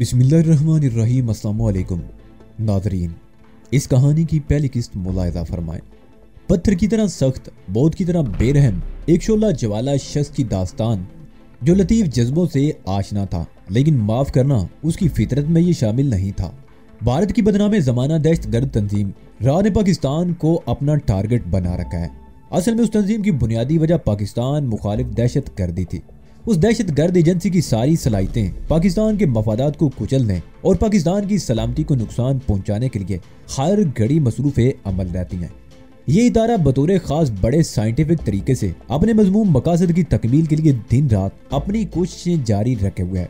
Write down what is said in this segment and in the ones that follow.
बिस्मिल्लाहिर्रहमानिर्रहीम। अस्सलाम वालेकुम नाज़रीन, इस कहानी की पहली किस्त मुलाहिज़ा फरमाएं। पत्थर की तरह सख्त, मौत की तरह बेरहम एक शोला जवाला शख्स की दास्तान जो लतीफ़ जज्बों से आशना था, लेकिन माफ़ करना उसकी फितरत में ये शामिल नहीं था। भारत की बदनाम ज़माना दहशतगर्द तंजीम रा ने पाकिस्तान को अपना टारगेट बना रखा है। असल में उस तंजीम की बुनियादी वजह पाकिस्तान मुखालिफ दहशत गर्दी थी। उस दहशत गर्द एजेंसी की सारी सलाहियतें पाकिस्तान के मफादात को कुचलने और पाकिस्तान की सलामती को नुकसान पहुंचाने के लिए हर घड़ी मसरूफ़ अमल रहती हैं। ये इदारा बतौर ख़ास बड़े साइंटिफिक तरीके से अपने मज़मूम मकासद की तकमील के लिए दिन रात अपनी कोशिशें जारी रखे हुए है।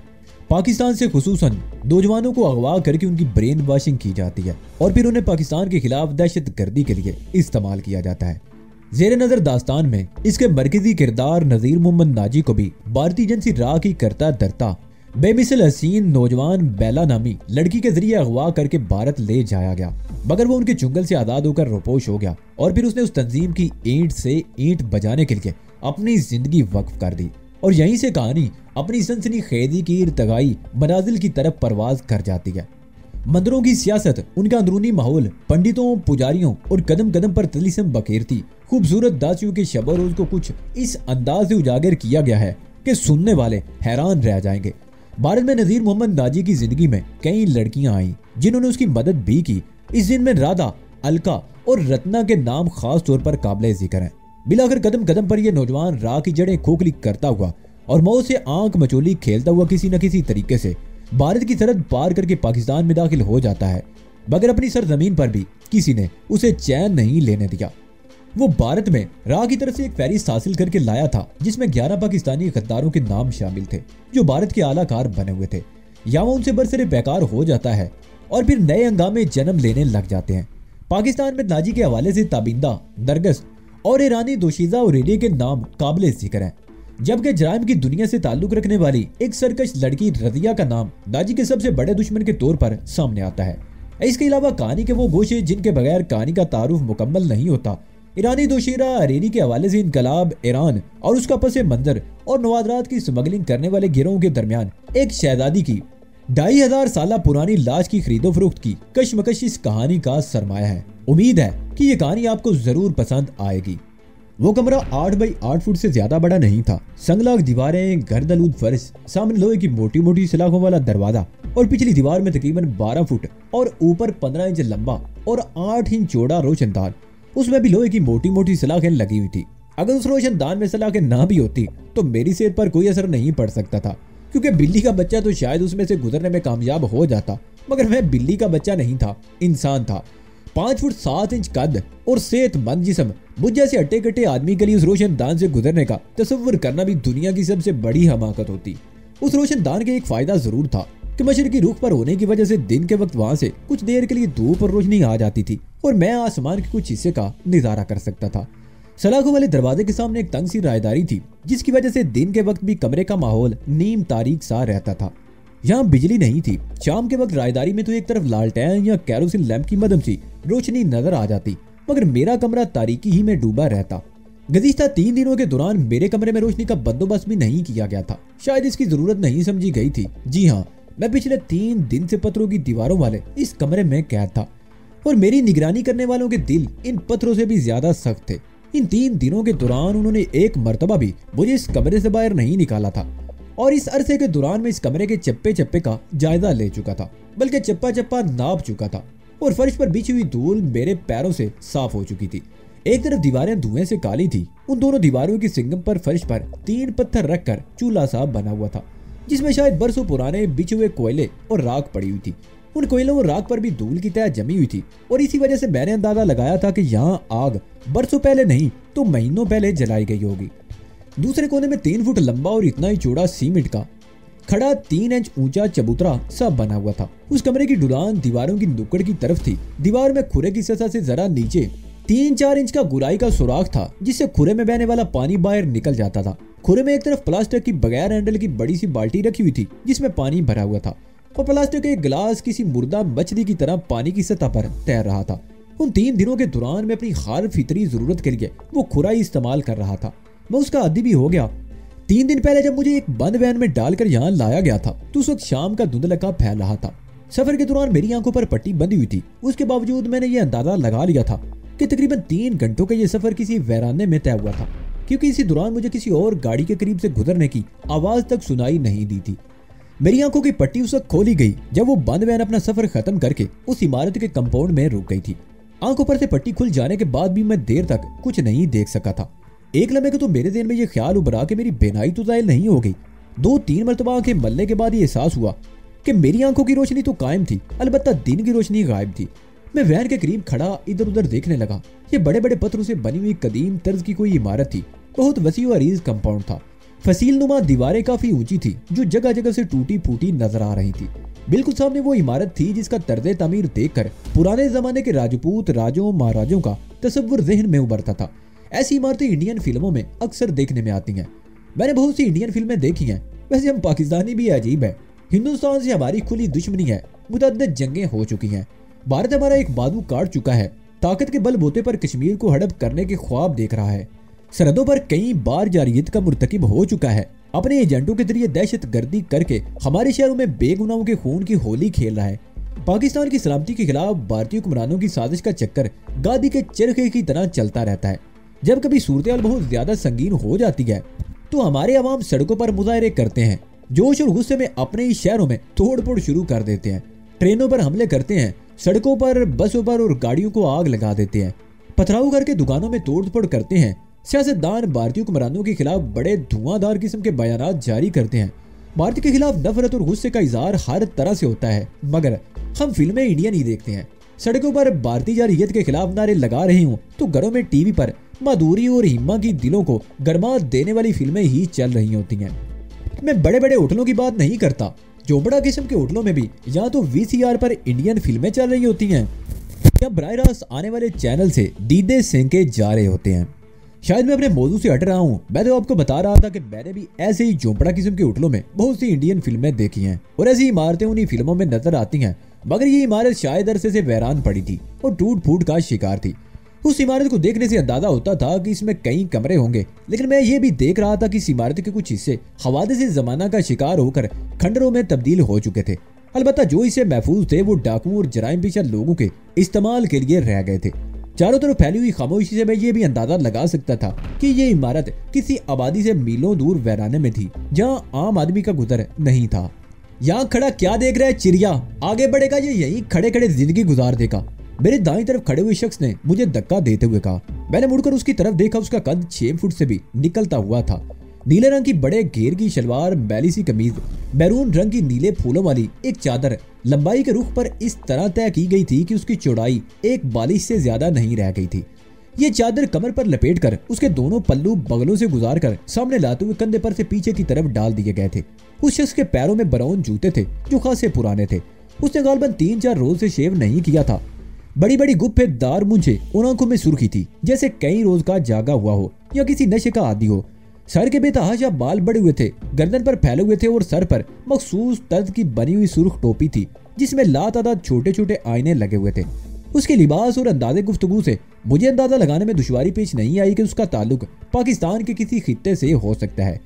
पाकिस्तान से खुसूसन नौजवानों को अगवा करके उनकी ब्रेन वॉशिंग की जाती है और फिर उन्हें पाकिस्तान के खिलाफ दहशत गर्दी के लिए इस्तेमाल किया जाता है। जेर नजर दास्तान में इसके मरकजी किरदार नज़ीर मोहम्मद नाजी को भी भारतीय एजेंसी रा की करता धरता बेमिसल हसीन नौजवान बेला नामी लड़की के जरिए अगवा करके भारत ले जाया गया, मगर वो उनके चुंगल से आजाद होकर रोपोश हो गया और फिर उसने उस तंजीम की ईंट से ईंट बजाने के लिए अपनी जिंदगी वक्फ कर दी। और यहीं से कहानी अपनी सनसनी खेदी की इर्तगाई मनाजिल की तरफ परवाज कर जाती है। मंदिरों की सियासत, उनका अंदरूनी माहौल, पंडितों पुजारियों और कदम कदम पर तलीसम बखेरती खूबसूरत दासियों के शब रोज को कुछ इस अंदाज से उजागर किया गया है कि सुनने वाले हैरान रह जाएंगे। भारत में नज़ीर मोहम्मद नाजी की जिंदगी में कई लड़कियां आईं जिन्होंने उसकी मदद भी की। इस दिन में राधा, अलका और रत्ना के नाम खास तौर पर काबिल जिक्र हैं। मिलाकर कदम कदम पर यह नौजवान राह की जड़ें खोखली करता हुआ और मौत से आंख मचोली खेलता हुआ किसी न किसी तरीके से भारत की सरहद पार करके पाकिस्तान में दाखिल हो जाता है, मगर अपनी सरजमीन पर भी किसी ने उसे चैन नहीं लेने दिया। वो भारत में राह की तरफ से एक फहरिस्त हासिल करके लाया था जिसमें 11 पाकिस्तानी गद्दारों के नाम शामिल थे जो भारत के आलाकार बने हुए थे। या वो उनसे बरसरे बेकार हो जाता है और फिर नए हंगामे जन्म लेने लग जाते हैं। पाकिस्तान में नाजी के हवाले से ताबिंदा, नरगस और ईरानी दोशीजा और रेडियो के नाम काबिल जिक्र हैं, जबकि जराइम की दुनिया से ताल्लुक रखने वाली एक सरकश लड़की रजिया का नाम नाजी के सबसे बड़े दुश्मन के तौर पर सामने आता है। इसके अलावा कहानी के वो गोशे जिनके बगैर कहानी का तारुफ मुकम्मल नहीं होता। ईरानी दोशीरा अरेनी के हवाले से इनकलाब ईरान और उसका पस मंजर और नवादरात की स्मगलिंग करने वाले गिरोह के दरमियान एक शहजादी की 2500 साल पुरानी लाश की खरीदो फरोख्त की कश्मकश इस कहानी का सरमाया है। उम्मीद है कि ये कहानी आपको जरूर पसंद आएगी। वो कमरा 8 बाई 8 फुट से ज्यादा बड़ा नहीं था। संगलाग दीवारें, गर्दलूद फर्श, सामने लोहे की मोटी मोटी सलाखों वाला दरवाजा और पिछली दीवार में तकरीबन 12 फुट और ऊपर 15 इंच लंबा और 8 इंच चौड़ा रोशनदान, उसमें भी लोहे की मोटी मोटी सलाखें लगी हुई थी। अगर उस रोशनदान में सलाखें ना भी होती तो मेरी सेहत पर कोई असर नहीं पड़ सकता था, क्योंकि बिल्ली का बच्चा तो शायद उसमें से गुजरने में कामयाब हो जाता, मगर मैं बिल्ली का बच्चा नहीं था, इंसान था। 5 फुट 7 इंच कद और सेहतमंद जिस्म मुझ जैसे अट्टे कट्टे आदमी के लिए उस रोशनदान से गुजरने का तस्वुर करना भी दुनिया की सबसे बड़ी हमाकत होती। उस रोशनदान का एक फायदा जरूर था कि मशरिकी रुख पर होने की वजह से दिन के वक्त वहां से कुछ देर के लिए धूप और रोशनी आ जाती थी और मैं आसमान के कुछ हिस्से का नजारा कर सकता था। सलाखों वाले दरवाजे के सामने एक तंग सी रायदारी थी जिसकी वजह से दिन के वक्त भी कमरे का माहौल नीम तारीक सा रहता था। यहाँ बिजली नहीं थी। शाम के वक्त रायदारी में तो एक तरफ लालटेन या कैरोसिन लैंप की मदद से रोशनी नजर आ जाती, मगर मेरा कमरा तारीकी ही में डूबा रहता। गुज़िश्ता 3 दिनों के दौरान मेरे कमरे में रोशनी का बंदोबस्त भी नहीं किया गया था। शायद इसकी जरूरत नहीं समझी गई थी। जी हाँ, मैं पिछले 3 दिन से पत्थरों की दीवारों वाले इस कमरे में कैद था और मेरी निगरानी करने वालों के दिल इन पत्थरों से भी ज्यादा सख्त थे। इन 3 दिनों के दौरान उन्होंने एक मर्तबा भी मुझे इस कमरे से बाहर नहीं निकाला था और इस अरसे के दौरान मैं इस कमरे के चप्पे चप्पे का जायजा ले चुका था, बल्कि चप्पा चप्पा नाप चुका था और फर्श पर बिछी हुई धूल मेरे पैरों से साफ हो चुकी थी। एक तरफ दीवारें धुएं से काली थी, उन दोनों दीवारों की सिंगम पर फर्श पर 3 पत्थर रखकर चूल्हा सा बना हुआ था जिसमें शायद बरसों पुराने बिछे हुए कोयले और राख पड़ी हुई थी। उन कोयलों और राख पर भी धूल की तह जमी हुई थी और इसी वजह से मैंने अंदाजा लगाया था कि यहाँ आग बरसों पहले नहीं तो महीनों पहले जलाई गई होगी। दूसरे कोने में 3 फुट लंबा और इतना ही चौड़ा सीमेंट का खड़ा 3 इंच ऊंचा चबूतरा सब बना हुआ था। उस कमरे की ढुलान दीवारों की नुक्कड़ की तरफ थी। दीवार में खुरे की सतह से जरा नीचे 3-4 इंच का गुराई का सुराख था जिससे खुरे में बहने वाला पानी बाहर निकल जाता था। खुरे में एक तरफ प्लास्टिक की बगैर हैंडल की बड़ी सी बाल्टी रखी हुई थी जिसमें पानी भरा हुआ था और प्लास्टिक का एक गिलास किसी मुर्दा मछली की तरह पानी की सतह पर तैर रहा था। उन 3 दिनों के दौरान मैं अपनी खार फितरी जरूरत के लिए वो खुरा ही इस्तेमाल कर रहा था। मैं उसका आदी भी हो गया। 3 दिन पहले जब मुझे एक बंद वैन में डालकर यहाँ लाया गया था तो उस वक्त शाम का धुंधलका फैल रहा था। सफर के दौरान मेरी आंखों पर पट्टी बंधी हुई थी। उसके बावजूद मैंने ये अंदाजा लगा लिया था कि तकरीबन 3 घंटों का ये सफर किसी वीराने में तय हुआ था, क्योंकि इसी दौरान मुझे किसी और गाड़ी के करीब से गुजरने की आवाज तक सुनाई नहीं दी थी। मेरी आंखों की पट्टी उस वक्त खोली गई जब वो बंद वैन अपना सफर खत्म करके उस इमारत के कंपाउंड में रुक गई थी। आंखों पर से पट्टी खुल जाने के बाद भी मैं देर तक कुछ नहीं देख सका था। एक लम्हे को तो मेरे दिल में ये ख्याल उभरा कि मेरी बेनाई तो ज़ाहिर नहीं हो गई। 2-3 मरतबा आंखें मलने के बाद ये एहसास हुआ कि मेरी आंखों की रोशनी तो कायम थी, अलबत्ता दिन की रोशनी गायब थी। मैं वैन के करीब खड़ा इधर उधर देखने लगा। ये बड़े बड़े पत्थरों से बनी हुई कदीम तर्ज की कोई इमारत थी। बहुत वसी व अरीज कंपाउंड था। फसील नुमा दीवारें काफी ऊंची थी जो जगह जगह से टूटी फूटी नजर आ रही थी। बिल्कुल सामने वो इमारत थी जिसका तर्ज तामीर देखकर पुराने जमाने के राजपूत राजों महाराजों का तस्वुर जहन में उभरता था। ऐसी इमारतें इंडियन फिल्मों में अक्सर देखने में आती हैं। मैंने बहुत सी इंडियन फिल्में देखी हैं। वैसे हम पाकिस्तानी भी अजीब है। हिंदुस्तान से हमारी खुली दुश्मनी है, मुतअद्दिद जंगें हो चुकी हैं। भारत हमारा एक बाजू काट चुका है, ताकत के बलबूते पर कश्मीर को हड़प करने के ख्वाब देख रहा है, सरहदों पर कई बार जारियत का मुर्तकिब हो चुका है, अपने एजेंटों के जरिए दहशत गर्दी करके हमारे शहरों में बेगुनाहों के खून की होली खेल रहा है। पाकिस्तान की सलामती के खिलाफ भारतीय हुक्मरानों की साजिश का चक्कर गादी के चरखे की तरह चलता रहता है। जब कभी सूरत बहुत ज्यादा संगीन हो जाती है तो हमारे अवाम सड़कों पर मुजाहरे करते हैं, जोश और गुस्से में अपने ही शहरों में तोड़ फोड़ शुरू कर देते हैं, ट्रेनों पर हमले करते हैं, सड़कों पर बसों पर और गाड़ियों को आग लगा देते हैं, पथराव करके दुकानों में तोड़ फोड़ करते हैं। सियासतदान भारतीय हुक्मरानों के खिलाफ बड़े धुआंधार किस्म के बयानात जारी करते हैं। भारत के खिलाफ नफरत और गुस्से का इजहार हर तरह से होता है, मगर हम फिल्में इंडियन ही देखते हैं। सड़कों पर भारतीय जारहियत के खिलाफ नारे लगा रहे हूँ तो घरों में टीवी पर माधुरी और हिम्मा की दिलों को गरमा देने वाली फिल्में ही चल रही होती हैं। मैं बड़े बड़े होटलों की बात नहीं करता, चोपड़ा किस्म के होटलों में भी या तो VCR पर इंडियन फिल्में चल रही होती हैं या बराह रास्त आने वाले चैनल से दीदे सेंके जा रहे होते हैं। शायद मैं अपने मौजू से हट रहा हूँ। मैं तो आपको बता रहा था कि मैंने भी ऐसे ही झोंपड़ा किस्म के होटलों में बहुत सी इंडियन फिल्में देखी हैं और ऐसी इमारतें उन्हीं फिल्मों में नजर आती हैं, मगर ये इमारत शायद अरसे से वीरान पड़ी थी और टूट फूट का शिकार थी। उस इमारत को देखने से अंदाजा होता था कि इसमें कई कमरे होंगे, लेकिन मैं ये भी देख रहा था कि इस इमारत के कुछ हिस्से हवादे से जमाना का शिकार होकर खंडरों में तब्दील हो चुके थे। अलबत्ता जो हिस्से महफूज थे वो डाकुओं और जराइम पेशा लोगों के इस्तेमाल के लिए रह गए थे। चारों तरफ फैली हुई खामोशी से मैं ये भी अंदाजा लगा सकता था कि ये इमारत किसी आबादी से मीलों दूर वीराने में थी, जहाँ आम आदमी का गुजर नहीं था। यहाँ खड़ा क्या देख रहा है चिड़िया, आगे बढ़ेगा ये यहीं खड़े खड़े जिंदगी गुजार देगा, मेरे दाईं तरफ खड़े हुए शख्स ने मुझे धक्का देते हुए कहा। मैंने मुड़कर उसकी तरफ देखा। उसका कद 6 फुट से भी निकलता हुआ था। नीले रंग की बड़े घेर की शलवार, मैली सी कमीज, मैरून रंग की नीले फूलों वाली एक चादर लंबाई के रुख पर इस तरह तय की गई थी कि उसकी चौड़ाई एक बालिश से ज्यादा नहीं रह गई थी। ये चादर कमर पर लपेटकर उसके दोनों पल्लू बगलों से गुजार कर सामने लाते हुए कंधे पर से पीछे की तरफ डाल दिए गए थे। उस शख्स के पैरों में ब्राउन जूते थे जो खासे पुराने थे। उसने गालबन 3-4 रोज से शेव नहीं किया था। बड़ी बड़ी गुफ्फेदार मूंछें उन आंखों में सुर्खी थी, जैसे कई रोज का जागा हुआ हो या किसी नशे का आदी हो। सर के बेतहाशा बाल बड़े हुए थे, गर्दन पर फैले हुए थे और सर पर मखसूस तर्ज की बनी हुई सुर्ख टोपी थी जिसमें लातादाद छोटे छोटे आईने लगे हुए थे। उसके लिबास और अंदाजे गुफ्तगू से मुझे अंदाजा लगाने में दुश्वारी पेश नहीं आई कि उसका ताल्लुक पाकिस्तान के किसी खित्ते से हो सकता है।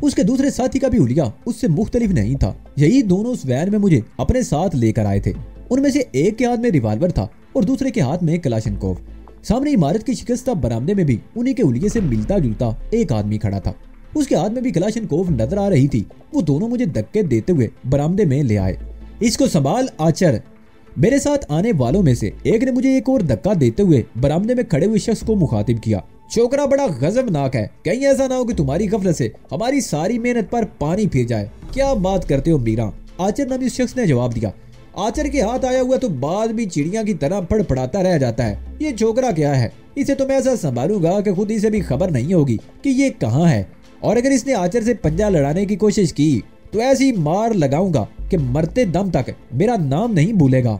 उसके दूसरे साथी का भी हुलिया उससे मुख्तलिफ नहीं था। यही दोनों उस वैन में मुझे अपने साथ लेकर आए थे। उनमें से एक के हाथ में रिवाल्वर था और दूसरे के हाथ में कलाशनकोव। सामने इमारत की शिकस्ता बरामदे में भी उन्हीं के हुलिये से मिलता जुलता एक आदमी खड़ा था। उसके हाथ में भी कलाशनकोव नजर आ रही थी। वो दोनों मुझे धक्के देते हुए बरामदे में ले आए। इसको संभाल आचर। मेरे साथ आने वालों में से एक ने मुझे एक और धक्का देते हुए बरामदे में खड़े हुए शख्स को मुखातिब किया। छोकरा बड़ा गजबनाक है, कहीं ऐसा ना हो कि तुम्हारी गफलत से हमारी सारी मेहनत पर पानी फिर जाए। क्या बात करते हो मीरा, आचर नामी उस शख्स ने जवाब दिया। आचर के हाथ आया हुआ तो बाद भी चिड़िया की तरह फड़फड़ाता रह जाता है। ये छोकरा क्या है, इसे तो मैं ऐसा संभालूंगा कि खुद इसे भी खबर नहीं होगी कि ये कहाँ है, और अगर इसने आचर से पंजा लड़ाने की कोशिश की तो ऐसी मार लगाऊंगा कि मरते दम तक मेरा नाम नहीं भूलेगा।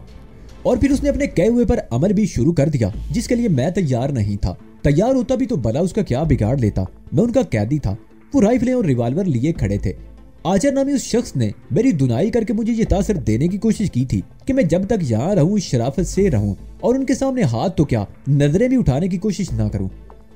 और फिर उसने अपने कहे हुए पर अमल भी शुरू कर दिया, जिसके लिए मैं तैयार नहीं था। तैयार होता भी तो भला उसका क्या बिगाड़ लेता। मैं उनका कैदी था। वो राइफलें और रिवाल्वर लिए खड़े थे। आचर नामी उस शख्स ने मेरी दुनाई करके मुझे ये तासर देने की कोशिश की थी कि मैं जब तक यहाँ रहूं शराफत से रहूं और उनके सामने हाथ तो क्या नजरें भी उठाने की कोशिश ना करूं।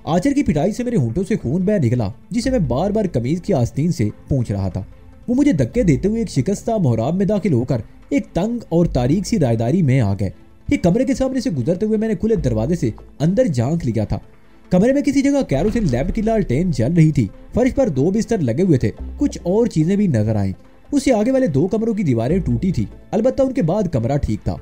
आचर की पिटाई से मेरे होंठों से खून बह निकला, जिसे मैं बार बार कमीज की आस्तीन से पोंछ रहा था। वो मुझे धक्के देते हुए एक शिकस्ता मोहराब में दाखिल होकर एक तंग और तारीक सी रायदारी में आ गए। एक कमरे के सामने से गुजरते हुए मैंने खुले दरवाजे से अंदर झांक लिया था। कमरे में किसी जगह कैरोसिन लैंप की लालटेन जल रही थी। फर्श पर 2 बिस्तर लगे हुए थे। कुछ और चीजें भी नजर आई। उससे आगे वाले 2 कमरों की दीवारें टूटी थी, अलबत्ता उनके बाद कमरा ठीक था।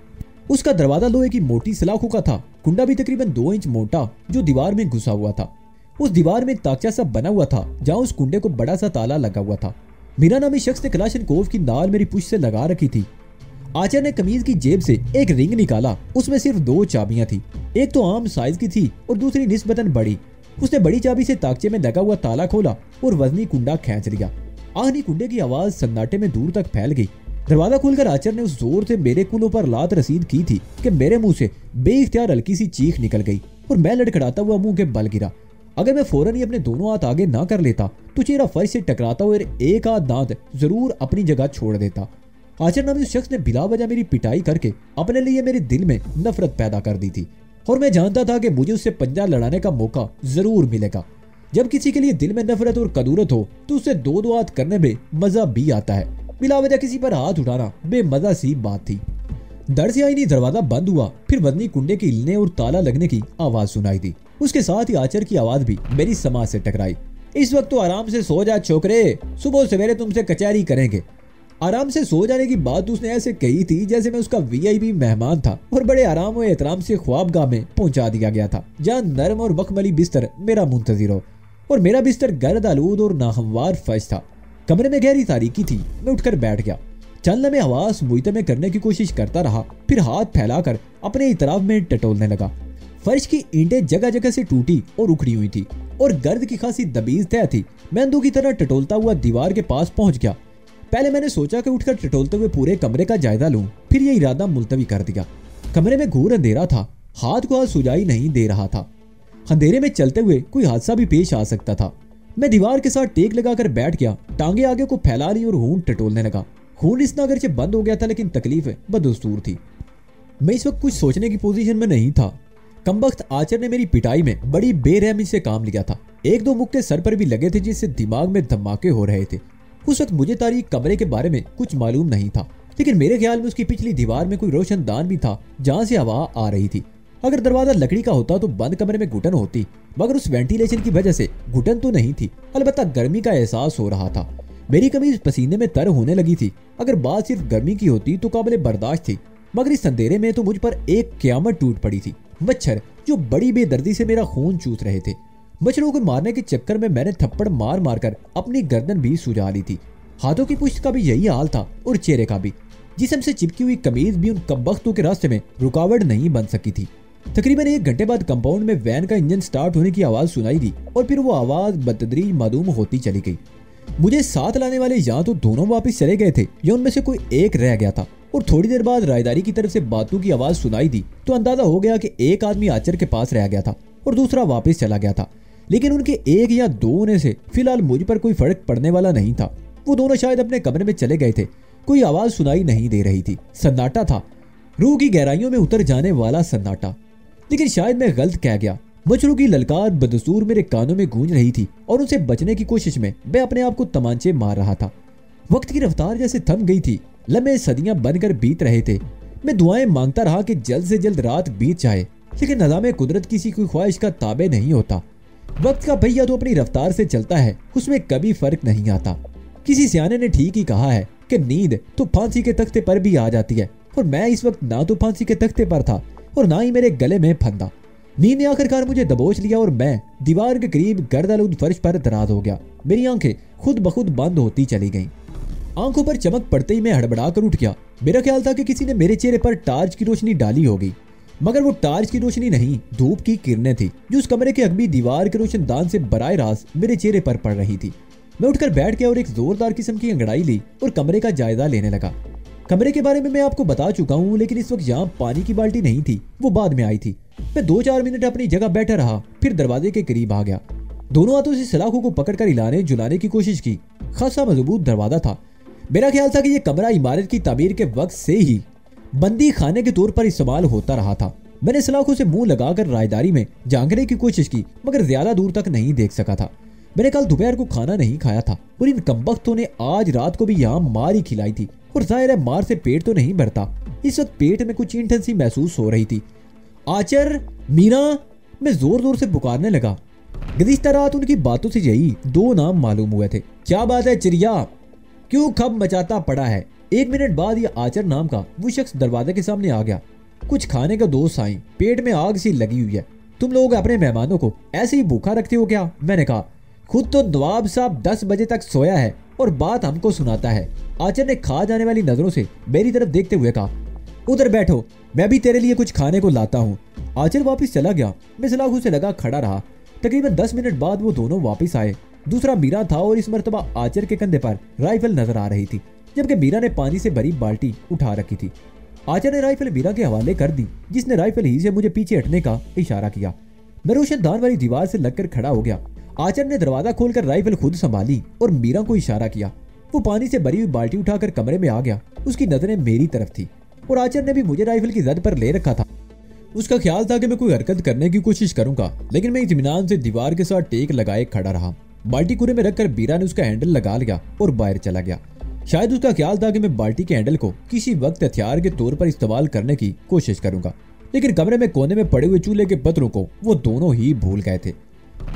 उसका दरवाजा लोहे की मोटी सलाखों का था, कुंडा भी तकरीबन 2 इंच मोटा, जो दीवार में घुसा हुआ था। उस दीवार में एक ताकचा सा बना हुआ था, जहाँ उस कुंडे को बड़ा सा ताला लगा हुआ था। मीरा नामी शख्स ने कलाशनकोव की नाल मेरी पुश्त से लगा रखी थी। आचार्य ने कमीज की जेब से एक रिंग निकाला। उसमें सिर्फ 2 चाबियां थी। एक तो आम साइज की थी और दूसरी निस्बतन बड़ी। उसने बड़ी चाबी से ताकचे में लगा हुआ ताला खोला और वजनी कुंडा खींच लिया। आहनी कुंडे की आवाज सन्नाटे में दूर तक फैल गई। दरवाजा खोलकर आचार्य ने उस जोर से मेरे कुलों पर लात रसीद की थी कि मेरे मुंह से बेइख्तियार हल्की सी चीख निकल गई और मैं लड़खड़ाता हुआ मुंह के बल गिरा। अगर मैं फौरन ही अपने दोनों हाथ आगे ना कर लेता तो चेहरा फर्श से टकराता और एक आध दांत जरूर अपनी जगह छोड़ देता। आचार्य नामी उस शख्स ने बिला वजह मेरी पिटाई करके अपने लिए मेरे दिल में नफरत पैदा कर दी थी और मैं जानता था कि मुझे उससे पंजा लड़ाने का मौका जरूर मिलेगा। जब किसी के लिए दिल में नफरत और कदूरत हो तो उससे 2 हाथ करने में मजा भी आता है। बिला वजह किसी पर हाथ उठाना बेमजा सी बात थी। दर से आईनी दरवाजा बंद हुआ, फिर वजनी कुंडे के हिलने और ताला लगने की आवाज सुनाई दी। उसके साथ ही आचार्य की आवाज भी मेरी समाज से टकराई। इस वक्त तो आराम से सो जा छोकरे, सुबह सवेरे तुमसे कचहरी करेंगे। आराम से सो जाने की बात उसने ऐसे कही थी जैसे मैं उसका वीआईपी मेहमान था और बड़े आराम और एहतराम से ख्वाबगाह में पहुंचा दिया गया था, जहाँ नरम और मखमली बिस्तर मेरा मुंतजिर हो। और मेरा बिस्तर गर्द आलूद और नाहमवार फर्श था। कमरे में गहरी तारीकी थी। मैं उठकर बैठ गया। चंद लम्हे हवास मुइते में करने की कोशिश करता रहा, फिर हाथ फैलाकर अपने इतराफ में टटोलने लगा। फर्श की ईंटें जगह जगह से टूटी और उखड़ी हुई थी और गर्द की खासी दबीज तय थी। मैं अंधों की तरह टटोलता हुआ दीवार के पास पहुंच गया। पहले मैंने सोचा कि उठकर टटोलते हुए पूरे कमरे का जायजा लूं, फिर यह इरादा मुलतवी कर दिया। कमरे में घूर अंधेरा था, हाथ को हाथ सुझाई नहीं दे रहा था। अंधेरे में चलते हुए कोई हादसा भी पेश आ सकता था। मैं दीवार के साथ टेक लगाकर बैठ गया, टांगे आगे को फैला ली और खून टटोलने लगा। खून रिसना अगरचे बंद हो गया था, लेकिन तकलीफ बदस्तूर थी। मैं इस वक्त कुछ सोचने की पोजीशन में नहीं था। कमबख्त आचार्य ने मेरी पिटाई में बड़ी बेरहमी से काम लिया था। 1-2 मुक्के सर पर भी लगे थे, जिससे दिमाग में धमाके हो रहे थे। उस वक्त मुझे तारीख कमरे के बारे में कुछ मालूम नहीं था, लेकिन मेरे ख्याल में उसकी पिछली दीवार में कोई रोशनदान भी था जहां से हवा आ रही थी। अगर दरवाजा लकड़ी का होता तो बंद कमरे में घुटन होती, मगर उस वेंटिलेशन की वजह से घुटन तो नहीं थी, अलबत्ता गर्मी का एहसास हो रहा था। मेरी कमीज पसीने में तर होने लगी थी। अगर बात सिर्फ गर्मी की होती तो काबिले बर्दाश्त थी, मगर इस अंधेरे में तो मुझ पर एक क़यामत टूट पड़ी थी। मच्छर जो बड़ी बेदर्दी से मेरा खून चूस रहे थे। मच्छरों को मारने के चक्कर में मैंने थप्पड़ मार मार कर अपनी गर्दन भी सुझा ली थी। हाथों की पुश्त का भी यही हाल था और चेहरे का भी। जिस्म से चिपकी हुई कमीज भी उन कमबख्तों के रास्ते में रुकावट नहीं बन सकी थी। तकरीबन 1 घंटे बाद कंपाउंड में वैन का इंजन स्टार्ट होने की आवाज सुनाई दी और फिर वो आवाज बतदरीज मालूम होती चली गई। मुझे साथ लाने वाले या तो दोनों वापस चले गए थे या उनमें से कोई एक रह गया था। और थोड़ी देर बाद रायदारी की तरफ से बातों की आवाज सुनाई दी तो अंदाजा हो गया कि एक आदमी आचर के पास रह गया था और दूसरा वापस चला गया था। लेकिन उनके 1 या 2 होने से फिलहाल मुझ पर कोई फर्क पड़ने वाला नहीं था। वो दोनों शायद अपने कमरे में चले गए थे। कोई आवाज सुनाई नहीं दे रही थी। सन्नाटा था, रूह की गहराइयों में उतर जाने वाला सन्नाटा। लेकिन शायद मैं गलत कह गया। मच्छरों की ललकार बदसूर मेरे कानों में गूंज रही थी और उनसे बचने की कोशिश में मैं अपने आप को तमांचे मार रहा था। वक्त की रफ्तार जैसे थम गई थी। लम्हे सदियां बनकर बीत रहे थे। मैं दुआएं मांगता रहा कि जल्द से जल्द रात बीत जाए, लेकिन नज़ामे कुदरत किसी कोई ख्वाहिश का ताबे नहीं होता। वक्त का पहिया तो अपनी रफ्तार से चलता है, उसमें कभी फर्क नहीं आता। किसी सियाने ने ठीक ही कहा है कि नींद तो फांसी के तख्ते पर भी आ जाती है, और मैं इस वक्त ना तो फांसी के तख्ते पर था और ना ही मेरे गले में फंदा। नींद ने आखिरकार मुझे दबोच लिया और मैं दीवार के करीब गर्दालूद फर्श पर दराज हो गया। मेरी आंखें खुद बखुद बंद होती चली गईं। आंखों पर चमक पड़ते ही मैं हड़बड़ा कर उठ गया। मेरा ख्याल था कि किसी ने मेरे चेहरे पर टार्च की रोशनी डाली होगी, मगर वो टार्च की रोशनी नहीं, धूप की किरणें थी जो उस कमरे के अगबी दीवार के रोशनदान से बराह रास्त मेरे चेहरे पर पड़ रही थी। मैं उठकर बैठ गया और एक जोरदार किस्म की अंगड़ाई ली और कमरे का जायजा लेने लगा। कमरे के बारे में मैं आपको बता चुका हूँ, लेकिन इस वक्त यहाँ पानी की बाल्टी नहीं थी, वो बाद में आई थी। मैं 2-4 मिनट अपनी जगह बैठा रहा, फिर दरवाजे के करीब आ गया। दोनों हाथों से सलाखों को पकड़कर हिलाने जुलाने की कोशिश की। खासा मजबूत दरवाजा था। मेरा ख्याल था कि यह कमरा इमारत की तामीर के वक्त से ही बंदी खाने के तौर पर इस्तेमाल होता रहा था। मैंने सलाखों से मुंह लगाकर रायदारी में झांकने की कोशिश की, मगर ज्यादा दूर तक नहीं देख सका था। मैंने कल दोपहर को खाना नहीं खाया था और इन कमबख्तों ने आज रात को भी यहाँ मार ही खिलाई थी, और जाहिर है मार से पेट तो नहीं भरता। इस वक्त पेट में कुछ ईंठन सी महसूस हो रही थी। आचर, मीरा, मैं जोर जोर से पुकारने लगा। गुज़िश्ता रात उनकी बातों से यही दो नाम मालूम हुए थे। क्या बात है चिड़िया, क्यों खब मचाता पड़ा है? 1 मिनट बाद ये आचर नाम का वो शख्स दरवाजे के सामने आ गया। कुछ खाने का दोस्त आई, पेट में आग सी लगी हुई है। तुम लोग अपने मेहमानों को ऐसे ही भूखा रखते हो क्या? मैंने कहा। खुद तो नवाब साहब 10 बजे तक सोया है और बात हमको सुनाता है। आचर ने खा जाने वाली नजरों से मेरी तरफ देखते हुए कहा, उधर बैठो, मैं भी तेरे लिए कुछ खाने को लाता हूँ। आचर वापिस चला गया। मैं सलाखों से लगा खड़ा रहा। तकरीबन 10 मिनट बाद वो दोनों वापस आए। दूसरा मीरा था और इस मर्तबा आचर के कंधे पर राइफल नजर आ रही थी, जबकि मीरा ने पानी से भरी बाल्टी उठा रखी थी। आचर ने राइफल मीरा के हवाले कर दी, जिसने राइफल ही से मुझे पीछे हटने का इशारा किया। मैं रोशनदान वाली दीवार से लगकर खड़ा हो गया। आचर ने दरवाजा खोलकर राइफल खुद संभाली और मीरा को इशारा किया। वो पानी से भरी हुई बाल्टी उठाकर कमरे में आ गया। उसकी नजरें मेरी तरफ थी और आचर ने भी मुझे राइफल की जद पर ले रखा था। उसका ख्याल था कि मैं कोई हरकत करने की कोशिश करूंगा, लेकिन मैं इत्मीनान से दीवार के साथ टेक लगाए खड़ा रहा। बाल्टी कुरे में रखकर मीरा ने उसका हैंडल लगा लिया और बाहर चला गया। शायद उसका ख्याल था कि मैं बाल्टी के हैंडल को किसी वक्त हथियार के तौर पर इस्तेमाल करने की कोशिश करूंगा, लेकिन कमरे में कोने में पड़े हुए चूल्हे के पत्रों को वो दोनों ही भूल गए थे।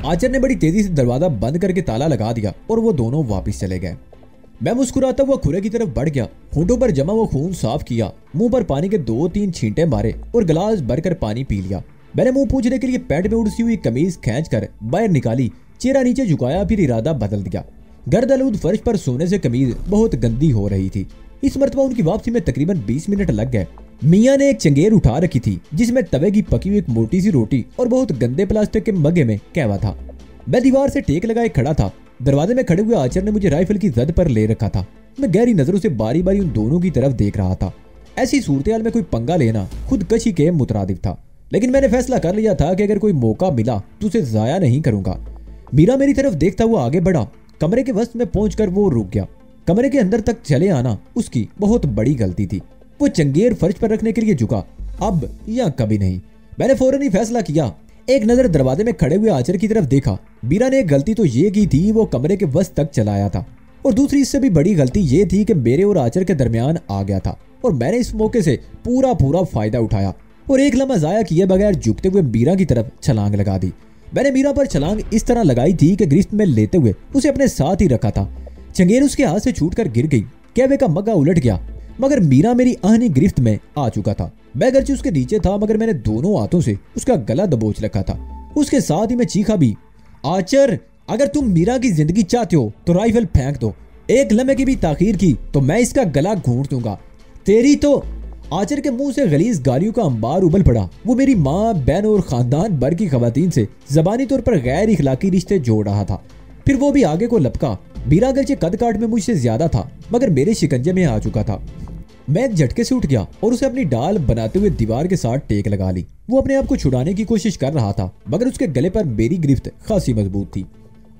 आचर ने बड़ी तेजी से दरवाजा बंद करके ताला लगा दिया और वो दोनों वापस चले गए। मैं मुस्कुराता हुआ खुरे की तरफ बढ़ गया। होंठों पर जमा हुआ खून साफ किया, मुंह पर पानी के 2-3 छींटे मारे और गिलास भरकर पानी पी लिया। मैंने मुंह पूछने के लिए पैंट में उड़सी हुई कमीज खींचकर बाहर निकाली, चेहरा नीचे झुकाया, फिर इरादा बदल दिया। गर्द-आलूद फर्श पर सोने से कमीज बहुत गंदी हो रही थी। इस मर्तबा उनकी वापसी में तकरीबन 20 मिनट लग गए। मियाँ ने एक चंगेर उठा रखी थी, जिसमें तवे की पकी हुई एक मोटी सी रोटी और बहुत गंदे प्लास्टिक के मग्गे में कहवा था। मैं दीवार से टेक लगाए खड़ा था। दरवाजे में खड़े हुए आचर ने मुझे राइफल की जद पर ले रखा था। मैं गहरी नजरों से बारी बारी उन दोनों की तरफ देख रहा था। ऐसी सूरत में कोई पंगा लेना खुदकशी के मुतरादिफ था, लेकिन मैंने फैसला कर लिया था कि अगर कोई मौका मिला तो उसे जाया नहीं करूंगा। मीरा मेरी तरफ देखता हुआ आगे बढ़ा। कमरे के वस्त में पहुंचकर वो रुक गया। कमरे के अंदर तक चले आना उसकी बहुत बड़ी गलती थी। वो चंगेर फर्श पर रखने के लिए झुका, अब या कभी नहीं। मैंने फौरन ही फैसला किया। एक नजर दरवाजे में खड़े हुए आचर की तरफ देखा। मीरा ने एक गलती तो ये की थी, वो कमरे के वस्त तक चलाया था, और दूसरी इससे भी बड़ी गलती ये थी कि मेरे और आचर के दरमियान आ गया था, और मैंने इस मौके से पूरा फायदा उठाया और एक लम्हा जाया किए बगैर झुकते हुए मीरा की तरफ छलांग लगा दी। मैंने मीरा पर छलांग इस तरह लगाई थी कि गिरफ्त में लेते हुए उसे अपने साथ ही रखा था। चंगेर उसके हाथ से छूटकर गिर गई। कहवे का मग्गा उलट गया, मगर मीरा मेरी आहनी गिरफ्त में आ चुका था। मैं अगरचे उसके नीचे था, मगर मैंने दोनों हाथों से उसका गला दबोच रखा था। उसके साथ ही मैं चीखा भी, आचर, अगर तुम मीरा की जिंदगी चाहते हो तो राइफल फेंक दो। एक लम्हे की भी ताखीर की तो मैं इसका गला घूंट दूंगा। तेरी तो। आचर के मुंह से गलीज गालियों का अंबार उबल पड़ा। वो मेरी माँ, बहन और खानदान भर की खवातीन से जबानी तौर पर गैर इखलाकी रिश्ते जोड़ रहा था। फिर वो भी आगे को लपका। मीरा अगरचे कद काट में मुझसे ज्यादा था, मगर मेरे शिकंजे में आ चुका था। मैं एक झटके से उठ गया और उसे अपनी डाल बनाते हुए दीवार के साथ टेक लगा ली। वो अपने आप को छुड़ाने की कोशिश कर रहा था, मगर उसके गले पर मेरी गिरफ्त खासी मजबूत थी।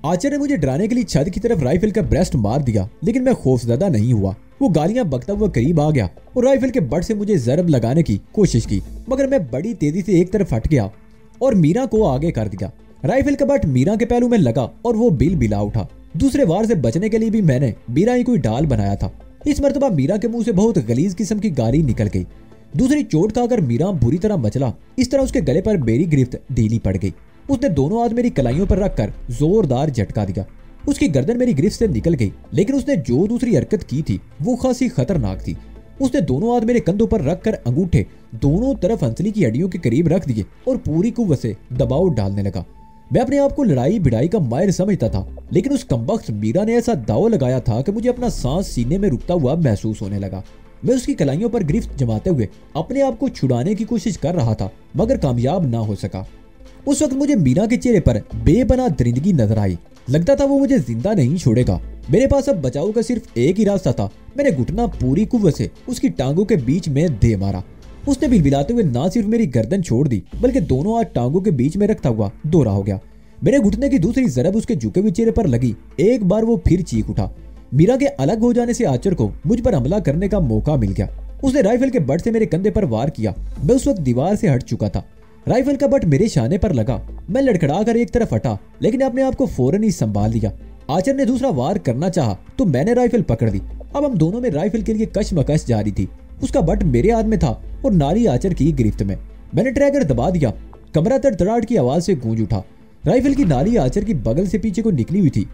आचर ने मुझे डराने के लिए छत की तरफ राइफल का ब्रेस्ट मार दिया, लेकिन मैं खौफजदा नहीं हुआ। वो गालियां बकता हुआ करीब आ गया और राइफल के बट से मुझे जरब लगाने की कोशिश की, मगर मैं बड़ी तेजी से एक तरफ हट गया और मीरा को आगे कर दिया। राइफल का बट मीरा के पहलू में लगा और वो बिल बिला उठा। दूसरे वार से बचने के लिए भी मैंने मीरा ही कोई डाल बनाया था। इस मर्तबा मीरा के मुंह से बहुत गलीज किस्म की गाली निकल गई। दूसरी चोट खाकर मीरा बुरी तरह मचला। इस तरह उसके गले पर मेरी गिरफ्त ढीली पड़ गई। उसने दोनों हाथ मेरी कलाइयों पर रखकर जोरदार झटका दिया। उसकी गर्दन मेरी गिरफ्त से निकल गई, लेकिन उसने जो दूसरी हरकत की थी वो खासी खतरनाक थी। उसने दोनों हाथ मेरे कंधों पर रखकर अंगूठे दोनों तरफ हंसली की हड्डियों के करीब रख दिए और पूरी कुव्वत से दबाव डालने लगा। मैं अपने आप को लड़ाई भिड़ाई का माहिर समझता था, लेकिन उस कमबख्त मीरा ने ऐसा दाव लगाया था कि मुझे अपना सांस सीने में रुकता हुआ महसूस होने लगा। मैं उसकी कलाइयों पर गिरफ्त जमाते हुए अपने आप को छुड़ाने की कोशिश कर रहा था, मगर कामयाब ना हो सका। उस वक्त मुझे मीरा के चेहरे पर बेपनाह दरिंदगी नजर आई। लगता था वो मुझे जिंदा नहीं छोड़ेगा। मेरे पास अब बचाव का सिर्फ एक ही रास्ता था। मैंने घुटना पूरी कुव्वत से उसकी टांगों के बीच में दे मारा। उसने बिलबिलाते हुए ना सिर्फ मेरी गर्दन छोड़ दी, बल्कि दोनों हाथ टांगों के बीच में रखता हुआ दोहरा हो गया। मेरे घुटने की दूसरी जरब उसके झुके हुए चेहरे पर लगी। एक बार वो फिर चीख उठा। मीरा के अलग हो जाने से आचर को मुझ पर हमला करने का मौका मिल गया। उसने राइफल के बट से मेरे कंधे पर वार किया। मैं उस वक्त दीवार से हट चुका था। राइफल का बट मेरे शाने पर लगा। मैं लड़खड़ा कर एक तरफ हटा, लेकिन अपने आप को फौरन ही संभाल लिया। आचर ने दूसरा वार करना चाहा तो मैंने राइफल पकड़ ली। अब हम दोनों में राइफल के लिए कशमकश जारी थी। उसका बट मेरे हाथ में था और नारी आचर की गिरफ्त में। मैंने ट्रैगर दबा दिया। कमरा तड़तड़ाहट की आवाज से गूंज उठा। राइफल की नाली आचर की बगल से पीछे को निकली हुई थी।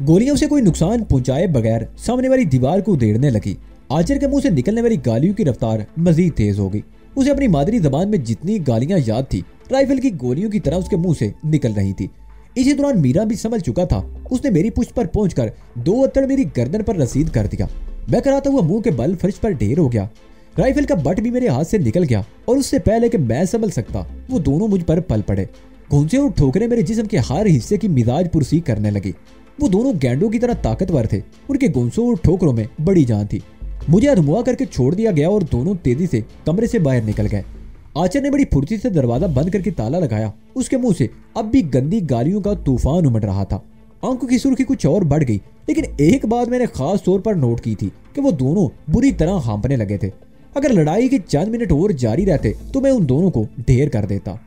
गोलियों से कोई नुकसान पहुंचाए बगैर सामने वाली दीवार को उधेड़ने लगी। आचर के मुंह से निकलने वाली गालियों की रफ्तार मजीद तेज हो गई। उसे अपनी मादरी जबान में जितनी गालियां याद थी, राइफल की गोलियों की तरह उसके मुंह से निकल रही थी। इसी दौरान मीरा भी संभल चुका था। उसने मेरी पुष्ट पर पहुंचकर 2 अत्तड़ मेरी गर्दन पर रसीद कर दिया। मैं कराता हुआ मुंह के बल फर्श पर ढेर हो गया। राइफल का बट भी मेरे हाथ से निकल गया और उससे पहले कि मैं संभल सकता, वो दोनों मुझ पर पल पड़े। घूंसे और ठोकरें मेरे जिस्म के हर हिस्से की मिजाज पुरसी करने लगी। वो दोनों गैंडों की तरह ताकतवर थे। उनके घूंसों और ठोकरों में बड़ी जान थी। मुझे अधमुआ करके छोड़ दिया गया और दोनों तेजी से कमरे से बाहर निकल गए। आचर ने बड़ी फुर्ती से दरवाजा बंद करके ताला लगाया। उसके मुंह से अब भी गंदी गालियों का तूफान उमड़ रहा था। आंखों की सुर्खी कुछ और बढ़ गई, लेकिन एक बात मैंने खास तौर पर नोट की थी कि वो दोनों बुरी तरह हाँफने लगे थे। अगर लड़ाई के चंद मिनट और जारी रहते तो मैं उन दोनों को ढेर कर देता।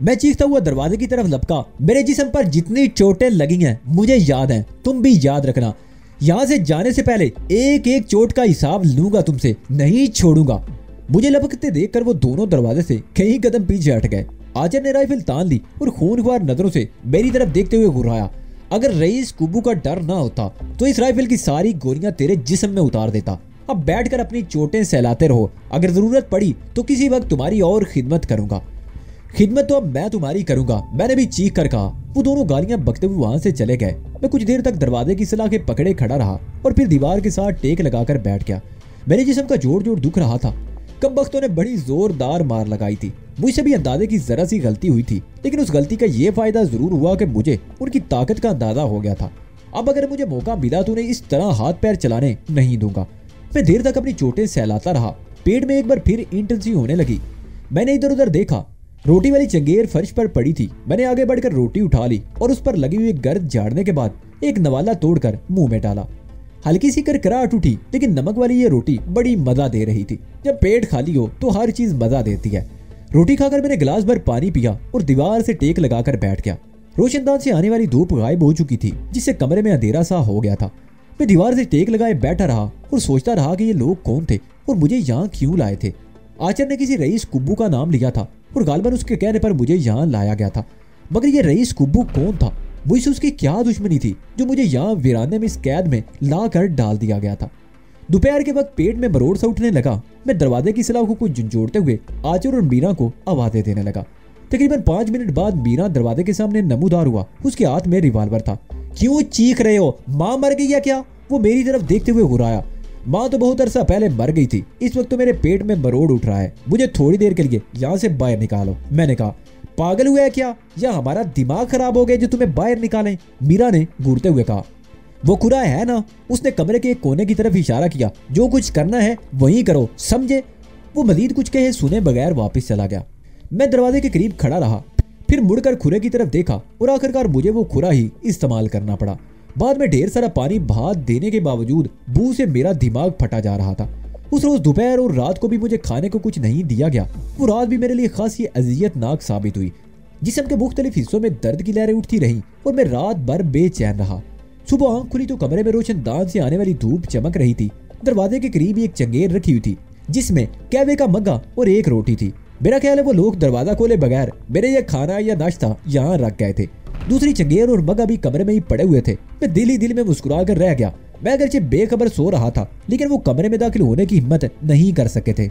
मैं चीखता हुआ दरवाजे की तरफ लपका। मेरे जिस्म पर जितनी चोटें लगी हैं मुझे याद हैं, तुम भी याद रखना। यहाँ से जाने से पहले एक एक चोट का हिसाब लूंगा, तुमसे नहीं छोड़ूंगा। मुझे लपकते देखकर वो दोनों दरवाजे से कई कदम पीछे हट गए। आचर ने राइफल तान ली और खूनख्वार नजरों से मेरी तरफ देखते हुए घुराया। अगर रईस कुब्बू का डर ना होता तो इस राइफल की सारी गोलियां तेरे जिस्म में उतार देता। अब बैठकर अपनी चोटें सहलाते रहो। अगर जरूरत पड़ी तो किसी वक्त तुम्हारी और खिदमत करूंगा। खिदमत तो अब मैं तुम्हारी करूंगा, मैंने भी चीख कर कहा। वो दोनों गालियां बकते हुए वहां से चले गए। मैं कुछ देर तक दरवाजे की सलाखें पकड़े खड़ा रहा और फिर दीवार के साथ टेक लगाकर बैठ गया। मेरे जिस्म का जोर जोर दुख रहा था। कमबख्तों ने बड़ी जोरदार मार लगाई थी। मुझसे भी अंदाजे की जरा सी गलती हुई थी, लेकिन उस गलती का ये फायदा जरूर हुआ कि मुझे उनकी ताकत का अंदाजा हो गया था। अब अगर मुझे मौका मिला तो उन्हें इस तरह हाथ पैर चलाने नहीं दूंगा। मैं देर तक अपनी चोटें सहलाता रहा। पेट में एक बार फिर ईंट सी होने लगी। मैंने इधर उधर देखा। रोटी वाली चंगेर फर्श पर पड़ी थी। मैंने आगे बढ़कर रोटी उठा ली और उस पर लगी हुई गर्द झाड़ने के बाद एक नवाला तोड़कर मुंह में डाला। हल्की सी करकराहट उठी, लेकिन नमक वाली ये रोटी बड़ी मजा दे रही थी। जब पेट खाली हो तो हर चीज मजा देती है। रोटी खाकर मैंने गिलास भर पानी पिया और दीवार से टेक लगाकर बैठ गया। रोशनदान से आने वाली धूप गायब हो चुकी थी, जिससे कमरे में अंधेरा सा हो गया था। मैं दीवार से टेक लगाए बैठा रहा और सोचता रहा कि ये लोग कौन थे और मुझे यहाँ क्यों लाए थे। आचर ने किसी रईस कुब्बू का नाम लिया था और गालबन उसके कहने पर मुझे यहाँ लाया गया था। मगर ये रईस कुब्बू कौन था? मुझसे उसकी क्या दुश्मनी थी जो मुझे यहाँ वीराने में इस कैद में ला कर डाल दिया गया था? दोपहर के वक्त पेट में मरोड़ सा उठने लगा। मैं दरवाजे की सलाखों को झुंझोड़ते हुए आचर और मीरा को आवाजें देने लगा। तकरीबन 5 मिनट बाद मीरा दरवाजे के सामने नमूदार हुआ। उसके हाथ में रिवाल्वर था। क्यों चीख रहे हो? माँ मर गई या क्या? वो मेरी तरफ देखते हुए घुराया। माँ तो बहुत अरसा पहले मर गई थी। इस वक्त तो मेरे पेट में मरोड़ उठ रहा है। मुझे थोड़ी देर के लिए यहाँ से बाहर निकालो। मैंने कहा, पागल हुआ है क्या? या हमारा दिमाग खराब हो गया जो तुम्हें बाहर निकालें? मीरा ने घूरते हुए कहा। वो खुरा है ना? उसने कमरे के एक कोने की तरफ इशारा किया। जो कुछ करना है वही करो, समझे? वो मजीद कुछ कहे सुने बगैर वापस चला गया। मैं दरवाजे के करीब खड़ा रहा, फिर मुड़कर खुरे की तरफ देखा और आखिरकार मुझे वो खुरा ही इस्तेमाल करना पड़ा। बाद में ढेर सारा पानी भात देने के बावजूद बू से मेरा दिमाग फटा जा रहा था। उस रोज दोपहर और रात को भी मुझे खाने को कुछ नहीं दिया गया। वो रात भी मेरे लिए खासी अजियतनाक साबित हुई। जिस्म के मुख्तलिफ हिस्सों में दर्द की लहरें उठती रहीं और मैं रात भर बेचैन रहा। सुबह आंख खुली तो कमरे में रोशनदान से आने वाली धूप चमक रही थी। दरवाजे के करीब एक चंगेर रखी हुई थी जिसमें कहवे का मग्गा और एक रोटी थी। मेरा ख्याल है वो लोग दरवाजा खोले बगैर मेरे ये खाना या नाश्ता यहाँ रख गए थे। दूसरी चंगेर और मग्गा भी कमरे में ही पड़े हुए थे। मैं दिल ही दिल में मुस्कुरा कर रह गया। मैं अगरचे बेखबर सो रहा था, लेकिन वो कमरे में दाखिल होने की हिम्मत नहीं कर सके थे।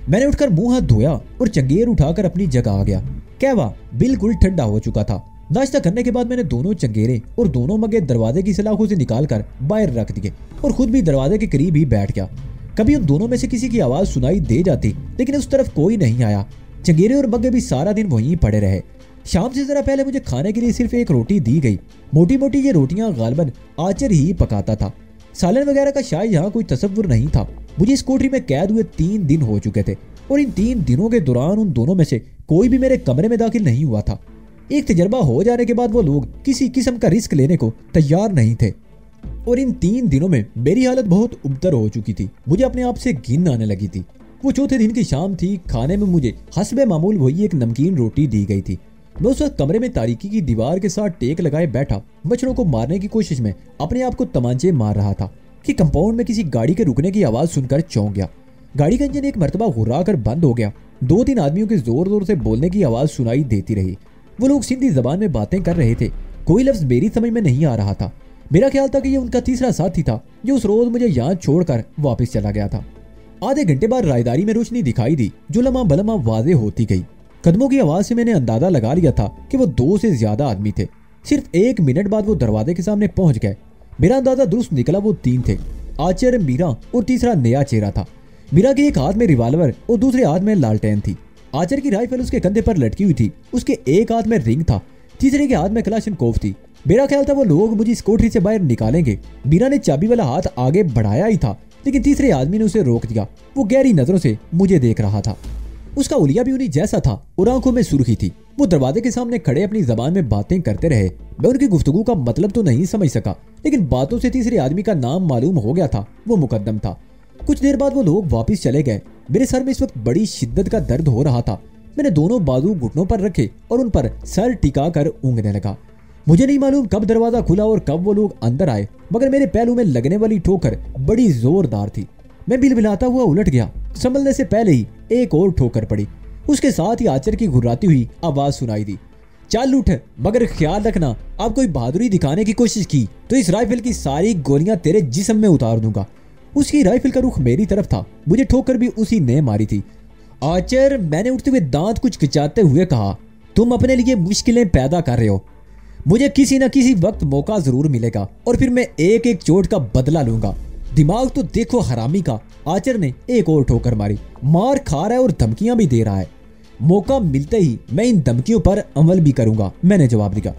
मैंने उठकर मुंह हाथ धोया और चंगेर उठाकर अपनी जगह आ गया। कहवा बिल्कुल ठंडा हो चुका था। नाश्ता करने के बाद मैंने दोनों चंगेरे और दोनों मग्गे दरवाजे की सलाखों से निकालकर बाहर रख दिए और खुद भी दरवाजे के करीब ही बैठ गया। कभी उन दोनों में से किसी की आवाज सुनाई दे जाती, लेकिन उस तरफ कोई नहीं आया। चंगेरे और मग्गे भी सारा दिन वहीं पड़े रहे। शाम से जरा पहले मुझे खाने के लिए सिर्फ एक रोटी दी गई। मोटी मोटी ये रोटियां गालबन आचर ही पकाता था। सालन वगैरह का शायद यहाँ कोई तसव्वुर नहीं था। मुझे इस कोठरी में कैद हुए 3 दिन हो चुके थे और इन 3 दिनों के दौरान उन दोनों में से कोई भी मेरे कमरे में दाखिल नहीं हुआ था। एक तजर्बा हो जाने के बाद वो लोग किसी किस्म का रिस्क लेने को तैयार नहीं थे। और इन 3 दिनों में मेरी हालत बहुत उबतर हो चुकी थी। मुझे अपने आप से घिन आने लगी थी। वो चौथे दिन की शाम थी। खाने में मुझे हस्बे मामूल वही एक नमकीन रोटी दी गई थी। मैं उस वक्त कमरे में तारीकी की दीवार के साथ टेक लगाए बैठा मच्छरों को मारने की कोशिश में अपने आप को तमांचे मार रहा था कि कंपाउंड में किसी गाड़ी के रुकने की आवाज सुनकर चौंक गया। गाड़ी का इंजन एक मरतबा हुर्रा कर बंद हो गया। 2-3 आदमियों के जोर जोर से बोलने की आवाज सुनाई देती रही। वो लोग सिंधी जबान में बातें कर रहे थे। कोई लफ्ज मेरी समझ में नहीं आ रहा था। मेरा ख्याल था कि ये उनका तीसरा साथी था जो उस रोज मुझे यहाँ छोड़कर वापस चला गया था। आधे घंटे बाद रायदारी में रोशनी दिखाई दी जो लम्हा बलमा वाजे होती गई। कदमों की आवाज से मैंने अंदाजा लगा लिया था कि वो 2 से ज्यादा आदमी थे। सिर्फ 1 मिनट बाद वो दरवाजे के सामने पहुंच गए। मेरा अंदाजा दुरुस्त निकला, वो 3 थे। आचर, मीरा और तीसरा नया चेहरा था। मीरा के एक हाथ में रिवाल्वर और दूसरे हाथ में लालटेन थी। आचर की राइफल उसके कंधे पर लटकी हुई थी। उसके एक हाथ में रिंग था, तीसरे के हाथ में कलाशनकोव थी। मेरा ख्याल था वो लोग मुझे इस कोठरी से बाहर निकालेंगे। मीरा ने चाबी वाला हाथ आगे बढ़ाया ही था, लेकिन तीसरे आदमी ने उसे रोक दिया। वो गहरी नजरों से मुझे देख रहा था। उसका उलिया भी उन्हीं जैसा था और आंखों में सुर्खी थी। वो दरवाजे के सामने खड़े अपनी जबान में बातें करते रहे। मैं उनकी गुफ्तगू का मतलब तो नहीं समझ सका, लेकिन बातों से तीसरे आदमी का नाम मालूम हो गया था। वो मुकद्दम था। कुछ देर बाद वो लोग वापस चले गए। मेरे सर में इस वक्त बड़ी शिद्दत का दर्द हो रहा था। मैंने दोनों बाजू घुटनों पर रखे और उन पर सर टिका कर ऊँगने लगा। मुझे नहीं मालूम कब दरवाजा खुला और कब वो लोग अंदर आए, मगर मेरे पहलू में लगने वाली ठोकर बड़ी जोरदार थी। मैं बिलबिलाता हुआ उलट गया। संभलने से पहले ही एक और ठोकर पड़ी। उसके साथ ही आचर की घुर्राती हुई आवाज सुनाई दी, चल उठ, मगर ख्याल रखना, अब कोई बहादुरी दिखाने की कोशिश की तो इस राइफल की सारी गोलियां तेरे जिस्म में उतार दूंगा। उसकी राइफल का रुख मेरी तरफ था। मुझे ठोकर भी उसी ने मारी थी। आचर, मैंने उठते हुए दांत कुछ खिंचाते हुए कहा, तुम अपने लिए मुश्किलें पैदा कर रहे हो। मुझे किसी न किसी वक्त मौका जरूर मिलेगा और फिर मैं एक एक चोट का बदला लूंगा। दिमाग तो देखो हरामी का। आचर ने एक और ठोकर मारी। मार खा रहा है और धमकियां भी दे रहा है। मौका मिलते ही मैं इन धमकियों पर अमल भी करूंगा, मैंने जवाब दिया।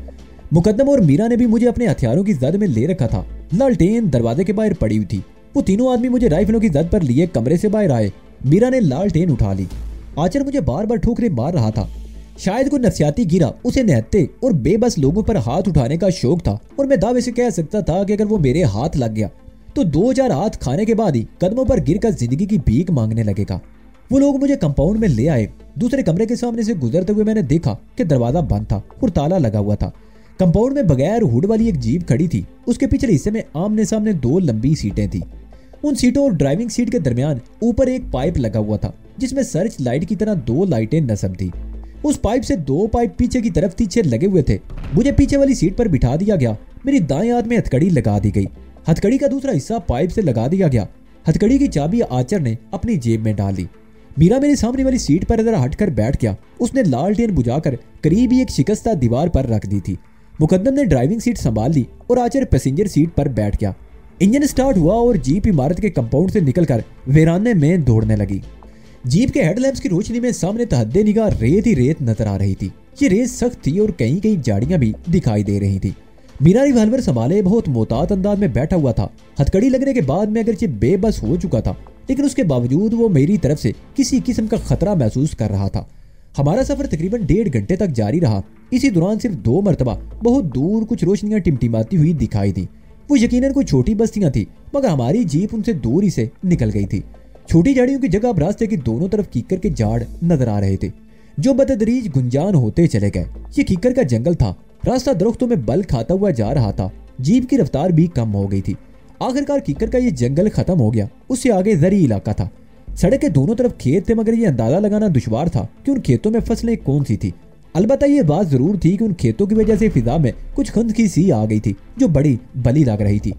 मुकद्दम और मीरा ने भी मुझे अपने हथियारों की जद में ले रखा था। लालटेन दरवाजे के बाहर पड़ी हुई थी। वो तीनों आदमी मुझे राइफलों की जद पर लिए कमरे से बाहर आए। मीरा ने लालटेन उठा ली। आचर मुझे बार बार ठोकरें मार रहा था। शायद कोई नफसियाती गिरा उसे निहत्ते और बेबस लोगों पर हाथ उठाने का शौक था, और मैं दावे से कह सकता था कि अगर वो मेरे हाथ लग गया तो 2-4 हाथ खाने के बाद ही कदमों पर गिरकर जिंदगी की भीख मांगने लगेगा। वो लोग मुझे कंपाउंड में ले आए। दूसरे कमरे के सामने से गुजरते हुए मैंने देखा कि दरवाजा बंद था और ताला लगा हुआ था। कंपाउंड में बगैर हुड वाली एक जीप खड़ी थी। उसके पिछले हिस्से में आमने सामने 2 लंबी सीटें थी। उन सीटों और ड्राइविंग सीट के दरमियान ऊपर एक पाइप लगा हुआ था जिसमें सर्च लाइट की तरह 2 लाइटें नस्ब थी। उस पाइप से 2 पाइप पीछे की तरफ पीछे लगे हुए थे। मुझे पीछे वाली सीट पर बिठा दिया गया। मेरी दाएं हाथ में हथकड़ी लगा दी गई। हथकड़ी का दूसरा हिस्सा पाइप से लगा दिया गया। हथकड़ी की चाबी आचर ने अपनी जेब में डाल ली। मीरा मेरे सामने वाली सीट पर जरा हटकर बैठ गया। उसने लालटेन बुझाकर करीब ही एक शिकस्ता दीवार पर रख दी थी। मुकद्दम ने ड्राइविंग सीट संभाल ली और आचर पैसेंजर सीट पर बैठ गया। इंजन स्टार्ट हुआ और जीप इमारत के कंपाउंड से निकलकर वीराने में दौड़ने लगी। जीप के हेडलैम्प्स की रोशनी में सामने तहद्दे निगाह रेत ही रेत नजर आ रही थी। ये रेत सख्त थी और कहीं कहीं झाड़ियां भी दिखाई दे रही थी। मीरा रिवाल्वर संभाले बहुत मोहतात अंदाज में बैठा हुआ था। हथकड़ी लगने के बाद मैं अगरचे बेबस हो चुका था, लेकिन उसके बावजूद वो मेरी तरफ से किसी किस्म का खतरा महसूस कर रहा था। हमारा सफर तकरीबन 1.5 घंटे तक जारी रहा। इसी दौरान सिर्फ 2 मरतबा बहुत दूर कुछ रोशनियां टिमटिमाती हुई दिखाई दी। वो यकीनन कोई छोटी बस्तियां थी, मगर हमारी जीप उनसे दूर ही से निकल गई थी। छोटी झाड़ियों की जगह अब रास्ते की दोनों तरफ कीकर के झाड़ नजर आ रहे थे जो बतदरीज गुंजान होते चले गए। ये कीकर का जंगल था। रास्ता दरख्तों में बल खाता हुआ जा रहा था। जीप की रफ्तार भी कम हो गई थी। आखिरकार कीकर का ये जंगल खत्म हो गया। उससे आगे जरी इलाका था। सड़क के दोनों तरफ खेत थे, मगर ये अंदाजा लगाना दुश्वार था कि उन खेतों में फसलें कौन सी थी। अलबत्ता ये बात जरूर थी कि उन खेतों की वजह से फिजा में कुछ खंदकी सी आ गई थी जो बड़ी बली लग रही थी।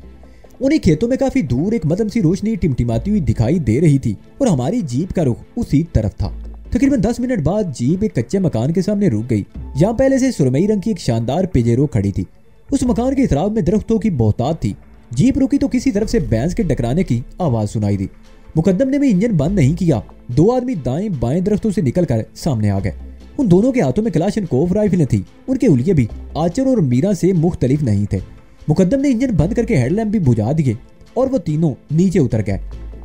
उन्हीं खेतों में काफी दूर एक मध्यम सी रोशनी टिमटिमाती हुई दिखाई दे रही थी और हमारी जीप का रुख उसी तरफ था। तकरीबन 10 मिनट बाद जीप एक कच्चे मकान के सामने रुक गई। यहाँ पहले से सुरमई रंग की एक शानदार पेजेरो खड़ी थी। उस मकान के इतराब में दरख्तों की बहुतात थी। जीप रुकी तो किसी तरफ से भैंस के टकराने की आवाज सुनाई दी। मुकद्दम ने भी इंजन बंद नहीं किया। 2 आदमी दाएं बाएं दरख्तों से निकलकर सामने आ गए। उन दोनों के हाथों में कलाशनकोव राइफलें थी। उनके उलिये भी आचर और मीरा से मुख्तलिफ नहीं थे। मुकद्दम ने इंजन बंद करके हेडलैम्प भी बुझा दिए और वो तीनों नीचे उतर गए।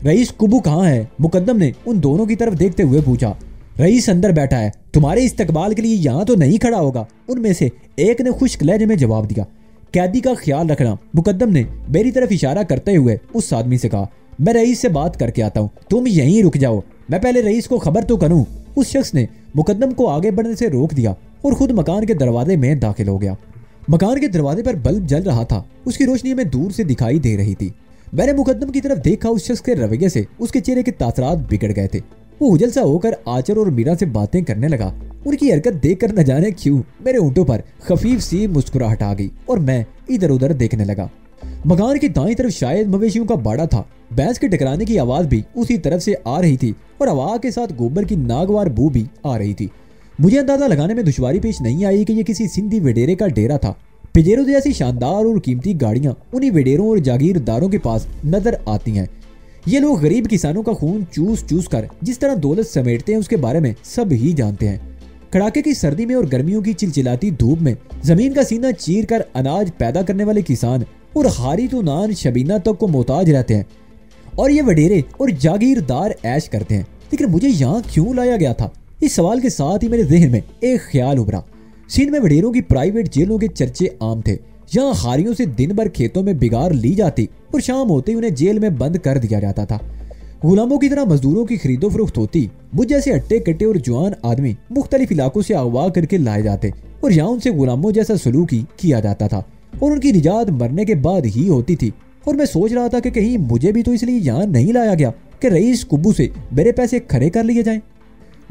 रईस कुबू कहाँ है? मुकद्दम ने उन दोनों की तरफ देखते हुए पूछा। रईस अंदर बैठा है, तुम्हारे इस्तकबाल के लिए यहाँ तो नहीं खड़ा होगा, उनमें से एक ने खुश्क लहजे में जवाब दिया। कैदी का ख्याल रखना। मुकद्दम ने मेरी तरफ इशारा करते हुए उस आदमी से कहा, मैं रईस से बात करके आता हूँ, तुम यहीं रुक जाओ, मैं पहले रईस को खबर तो करूँ। उस शख्स ने मुकद्दम को आगे बढ़ने से रोक दिया और खुद मकान के दरवाजे में दाखिल हो गया। मकान के दरवाजे पर बल्ब जल रहा था, उसकी रोशनी हमें दूर से दिखाई दे रही थी। मैंने मुकद्दम की तरफ देखा। उस शख्स के रवैये से उसके चेहरे के तासरात बिगड़ गए थे। वो उजल सा होकर आचर और मीरा से बातें करने लगा। उनकी हरकत देखकर न जाने क्यों मेरे होंठों पर खफीफ सी मुस्कुराहट आ गई और मैं इधर उधर देखने लगा। मकान की दाईं तरफ शायद मवेशियों का बाड़ा था। भैंस के टकराने की आवाज भी उसी तरफ से आ रही थी और हवा के साथ गोबर की नागवार बू भी आ रही थी। मुझे अंदाजा लगाने में दुश्वारी पेश नहीं आई कि यह किसी सिंधी वडेरे का डेरा था। पिजेरो जैसी शानदार और कीमती गाड़ियां उन्हीं वडेरों और जागीरदारों के पास नजर आती हैं। ये लोग गरीब किसानों का खून चूस चूस कर जिस तरह दौलत समेटते हैं उसके बारे में सब ही जानते हैं। कड़ाके की सर्दी में और गर्मियों की चिलचिलाती धूप में जमीन का सीना चीर कर अनाज पैदा करने वाले किसान और हारी तो नान शबीना तक को मोहताज रहते हैं और ये वडेरे और जागीरदार ऐश करते हैं। लेकिन मुझे यहाँ क्यों लाया गया था? इस सवाल के साथ ही मेरे जहन में एक ख्याल उभरा। सिंध में वडेरों की प्राइवेट जेलों के चर्चे आम थे। यहाँ हारियों से दिन भर खेतों में बिगाड़ ली जाती और शाम होते ही उन्हें जेल में बंद कर दिया जाता था। गुलामों की तरह मजदूरों की खरीदो फरोख्त होती। मुझ जैसे अट्टे कट्टे और जवान आदमी मुख्तलिफ इलाकों से अगवा करके लाए जाते और यहाँ उनसे गुलामों जैसा सलूक ही किया जाता था और उनकी निजात मरने के बाद ही होती थी। और मैं सोच रहा था कि कहीं मुझे भी तो इसलिए यहाँ नहीं लाया गया कि रईस कुब्बू से मेरे पैसे खड़े कर लिए जाएं।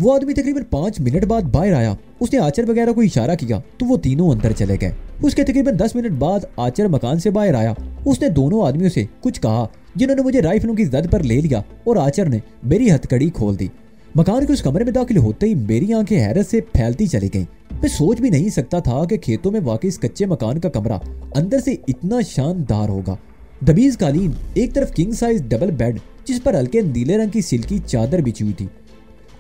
वो आदमी तकरीबन 5 मिनट बाद बाहर आया। उसने आचर वगैरह को इशारा किया तो वो तीनों अंदर चले गए। उसके तकरीबन 10 मिनट बाद आचर मकान से बाहर आया। उसने दोनों आदमियों से कुछ कहा जिन्होंने मुझे राइफलों की जद पर ले लिया और आचर ने मेरी हथकड़ी खोल दी। मकान के उस कमरे में दाखिल होते ही मेरी आंखें हैरत से फैलती चली गईं। मैं सोच भी नहीं सकता था कि खेतों में वाकई इस कच्चे मकान का कमरा अंदर से इतना शानदार होगा। दबीज कालीन, एक तरफ किंग साइज डबल बेड जिस पर हल्के नीले रंग की सिल्की चादर बिछी हुई थी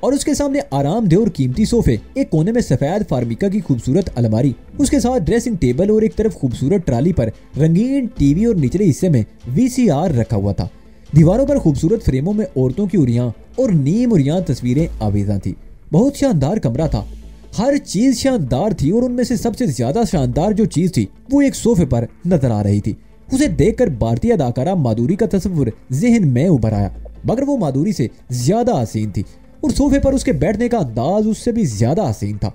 और उसके सामने आरामदेह और कीमती सोफे, एक कोने में सफेद फार्मिका की खूबसूरत अलमारी, उसके साथ ड्रेसिंग टेबल और एक तरफ खूबसूरत ट्राली पर रंगीन टीवी और निचले हिस्से में VCR रखा हुआ था। दीवारों पर खूबसूरत फ्रेमों में औरतों की उरियां और नीम उरियां तस्वीरें आवेजा थी। बहुत शानदार कमरा था। हर चीज शानदार थी और उनमें से सबसे ज्यादा शानदार जो चीज थी वो एक सोफे पर नजर आ रही थी। उसे देखकर भारतीय अदाकारा माधुरी का तस्वुर जहन में उभर आया, मगर वो माधुरी से ज्यादा हसीन थी और सोफे पर उसके बैठने का अंदाज उससे भी ज्यादा हसीन था।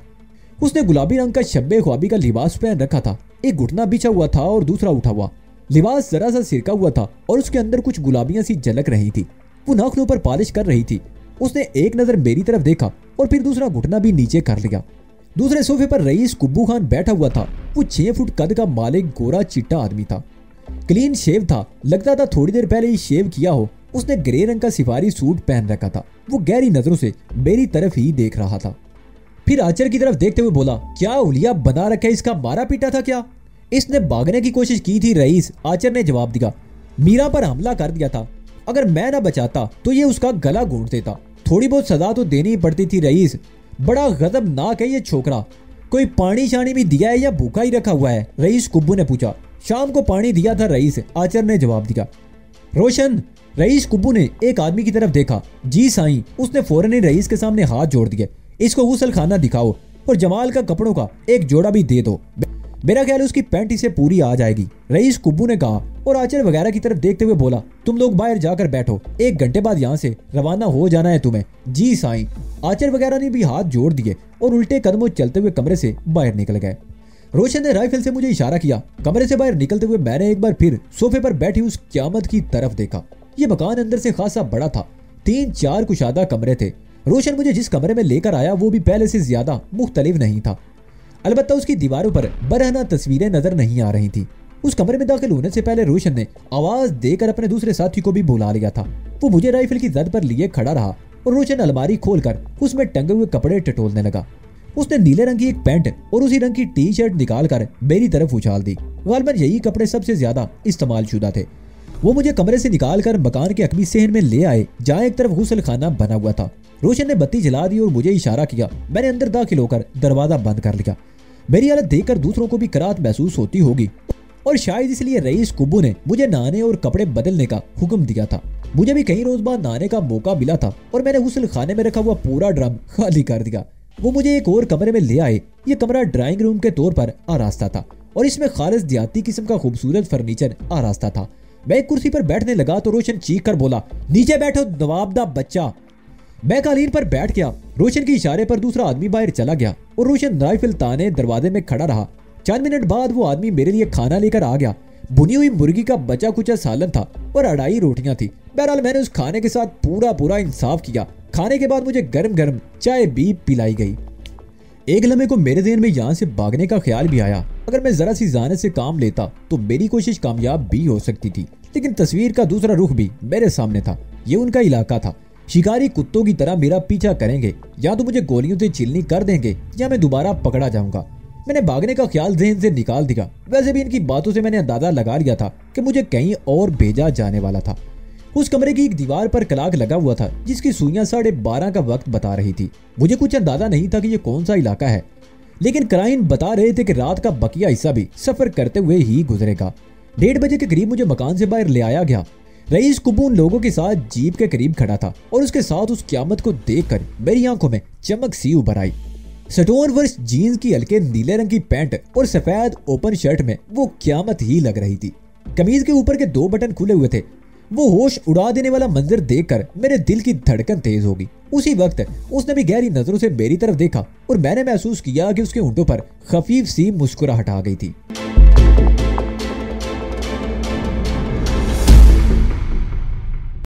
उसने गुलाबी रंग का शब्बे ख्वाबी का लिबास पहन रखा था। एक घुटना बिछा हुआ था और दूसरा उठा हुआ। लिबास जरा सा सिरका हुआ था और उसके अंदर कुछ गुलाबियां सी झलक रही थी। वो नाखूनों पर पॉलिश कर रही थी। उसने एक नजर मेरी तरफ देखा और फिर दूसरा घुटना भी नीचे कर लिया। दूसरे सोफे पर रईस कुब्बू खान बैठा हुआ था। वो 6 फुट कद का मालिक गोरा चिट्टा आदमी था। क्लीन शेव था, लगता था थोड़ी देर पहले ही शेव किया हो। उसने ग्रे रंग का सिफारी सूट पहन रखा था। वो गहरी नजरों से मेरी तरफ ही देख रहा था। फिर आचर की तरफ देखते हुए बोला, क्या उलिया बना रखा है, इसका मारा पीटा था क्या? इसने भागने की कोशिश की थी रईस, आचर ने जवाब दिया। मीरा पर हमला कर दिया था। अगर मैं ना बचाता तो ये उसका गला घोंट देता। थोड़ी बहुत सजा तो देनी ही पड़ती थी रईस। बड़ा गजबनाक है ये छोकरा। कोई पानी शानी भी दिया है या भूखा ही रखा हुआ है? रईस कुब्बू ने पूछा। शाम को पानी दिया था रईस, आचर ने जवाब दिया। रोशन, रईस कुब्बू ने एक आदमी की तरफ देखा। जी साईं। उसने फौरन ही रईस के सामने हाथ जोड़ दिए। इसको गुसल खाना दिखाओ और जमाल का कपड़ों का एक जोड़ा भी दे दो। मेरा ख्याल उसकी पैंट इसे पूरी आ जाएगी, रईस कुब्बू ने कहा और आचर वगैरह की तरफ देखते हुए बोला, तुम लोग बाहर जाकर बैठो, 1 घंटे बाद यहाँ से रवाना हो जाना है तुम्हें। जी साईं। आचर वगैरह ने भी हाथ जोड़ दिए और उल्टे कदमों चलते हुए कमरे से बाहर निकल गए। रोशन ने राइफल से मुझे इशारा किया। कमरे से बाहर निकलते हुए मैंने एक बार फिर सोफे पर बैठी उस क्यामत की तरफ देखा। ये मकान अंदर से खासा बड़ा था। 3-4 कुशादा कमरे थे। रोशन मुझे जिस कमरे में लेकर आया वो भी पहले से ज्यादा मुख्तलिफ नहीं था। अलबत्ता उसकी दीवारों पर बरहना तस्वीरें नजर नहीं आ रही थी। उस कमरे में दाखिल होने से पहले रोशन ने आवाज देकर अपने दूसरे साथी को भी बुला लिया था। वो मुझे राइफल की जद पर लिए खड़ा रहा और रोशन अलमारी खोलकर उसमें टंगे हुए कपड़े टटोलने लगा। उसने नीले रंग की एक पैंट और उसी रंग की टी-शर्ट निकालकर मेरी तरफ उछाल दी। गालबन यही कपड़े सबसे ज्यादा इस्तेमाल शुदा थे। वो मुझे कमरे से निकालकर मकान के अकबी सहन में ले आए, जहाँ एक तरफ गुसल खाना बना हुआ था। रोशन ने बत्ती जला दी और मुझे इशारा किया। मैंने अंदर दाखिल होकर दरवाजा बंद कर लिया। मेरी हालत देखकर दूसरों को भी कराहत महसूस होती होगी और शायद इसलिए रईस कुब्बू ने मुझे नहाने और कपड़े बदलने का हुक्म दिया था। मुझे भी कई रोज बाद नहाने का मौका मिला था और मैंने गुसल खाने में रखा हुआ पूरा ड्रम खाली कर दिया। वो मुझे एक और कमरे में ले आए। ये कमरा ड्राइंग रूम के तौर पर आरास्ता था और इसमें खालिस देहाती किस्म का खूबसूरत फर्नीचर आरास्ता था। मैं एक कुर्सी पर बैठने लगा तो रोशन चीख कर बोला, नीचे बैठो नवाबदा बच्चा। मैं कालीन पर बैठ गया। रोशन के इशारे पर दूसरा आदमी बाहर चला गया और रोशन राइफल ताने दरवाजे में खड़ा रहा। 4 मिनट बाद वो आदमी मेरे लिए खाना लेकर आ गया। भुनी हुई मुर्गी का बचा कुचा सालन था और अढ़ाई रोटियां थी। बहरहाल मैंने उस खाने के साथ पूरा इंसाफ किया। खाने के बाद मुझे गर्म गर्म चाय भी पिलाई गई। एक लम्हे को मेरे ज़हन में यहाँ से भागने का ख्याल भी आया। अगर मैं जरा सी जाने से काम लेता तो मेरी कोशिश कामयाब भी हो सकती थी, लेकिन तस्वीर का दूसरा रुख भी मेरे सामने था। ये उनका इलाका था। शिकारी कुत्तों की तरह मेरा पीछा करेंगे, या तो मुझे गोलियों से चिलनी कर देंगे या मैं दोबारा पकड़ा जाऊंगा। मैंने भागने का ख्याल ज़हन से निकाल दिया। वैसे भी इनकी बातों से मैंने अंदाजा लगा लिया था कि मुझे कहीं और भेजा जाने वाला था। उस कमरे की एक दीवार पर कलाक लगा हुआ था जिसकी सुइयां 12:30 का वक्त बता रही थी। मुझे कुछ अंदाजा नहीं था कि ये कौन सा इलाका है, लेकिन कराइन बता रहे थे कि रात का बकिया हिस्सा भी सफर करते हुए ही गुजरेगा। 1:30 बजे के करीब मुझे मकान से बाहर ले आया गया। रईस कुबून लोगों के साथ जीप के करीब खड़ा था और उसके साथ उस क्यामत को देखकर मेरी आंखों में चमक सी उभर आई। स्टोन वर्ष जीन्स की हल्के नीले रंग की पैंट और सफेद ओपन शर्ट में वो क्यामत ही लग रही थी। कमीज के ऊपर के 2 बटन खुले हुए थे। वो होश उड़ा देने वाला मंजर देखकर मेरे दिल की धड़कन तेज हो गई। उसी वक्त उसने भी गहरी नजरों से मेरी तरफ देखा और मैंने महसूस किया कि उसके होंठों पर खफीफ सी मुस्कुराहट आ गई थी।